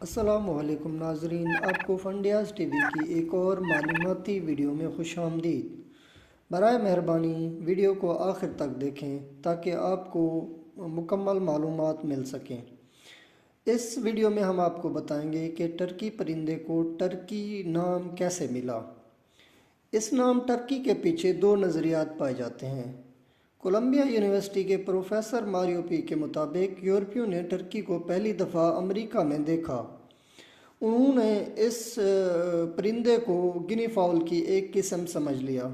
السلام علیکم ناظرین، آپ کو فنڈیاز ٹی وی کی ایک اور معلوماتی ویڈیو میں خوش آمدید۔ برائے مہربانی ویڈیو کو آخر تک دیکھیں تاکہ آپ کو مکمل معلومات مل سکیں۔ اس ویڈیو میں ہم آپ کو بتائیں گے کہ ٹرکی پرندے کو ٹرکی نام کیسے ملا۔ اس نام ٹرکی کے پیچھے دو نظریات پائے جاتے ہیں۔ کولمبیا یونیورسٹی کے پروفیسر ماریو پی کے مطابق یورپیوں نے ٹرکی کو پہلی دفعہ امریکہ میں دیکھا۔ انہوں نے اس پرندے کو گنی فاؤل کی ایک قسم سمجھ لیا،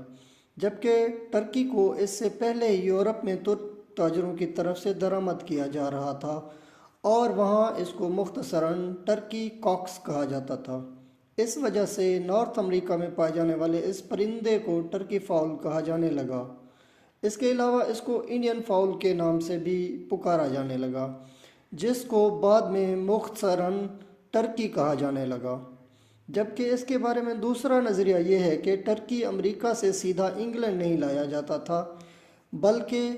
جبکہ ٹرکی کو اس سے پہلے یورپ میں ترک تاجروں کی طرف سے درآمد کیا جا رہا تھا اور وہاں اس کو مختصراً ٹرکی کاکس کہا جاتا تھا۔ اس وجہ سے نارتھ امریکہ میں پائے جانے والے اس پرندے کو ٹرکی فاؤل کہا جانے لگا۔ اس کے علاوہ اس کو انڈین فاؤل کے نام سے بھی پکارا جانے لگا، جس کو بعد میں مختصراً ٹرکی کہا جانے لگا۔ جبکہ اس کے بارے میں دوسرا نظریہ یہ ہے کہ ٹرکی امریکہ سے سیدھا انگلینڈ نہیں لایا جاتا تھا، بلکہ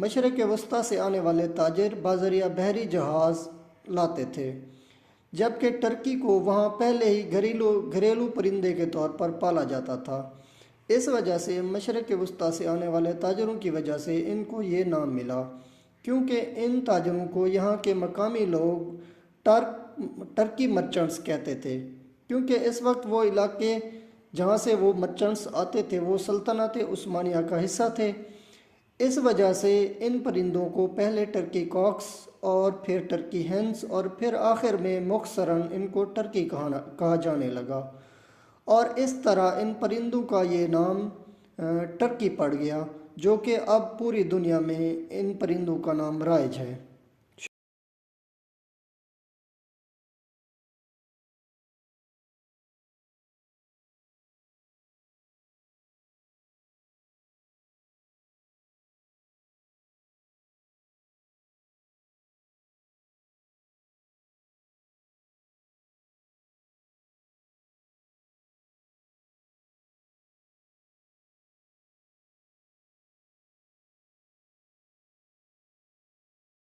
مشرق وسطیٰ سے آنے والے تاجر بذریعہ بحری جہاز لاتے تھے، جبکہ ٹرکی کو وہاں پہلے ہی گھریلو پرندے کے طور پر پالا جاتا تھا۔ اس وجہ سے مشرق وسطیٰ سے آنے والے تاجروں کی وجہ سے ان کو یہ نام ملا، کیونکہ ان تاجروں کو یہاں کے مقامی لوگ ٹرکی مرچنٹس کہتے تھے، کیونکہ اس وقت وہ علاقے جہاں سے وہ مرچنٹس آتے تھے وہ سلطنت عثمانیہ کا حصہ تھے۔ اس وجہ سے ان پرندوں کو پہلے ٹرکی کاکس اور پھر ٹرکی ہینس اور پھر آخر میں مختصراً ان کو ٹرکی کہا جانے لگا، اور اس طرح ان پرندوں کا یہ نام ٹرکی پڑ گیا، جو کہ اب پوری دنیا میں ان پرندوں کا نام رائج ہے۔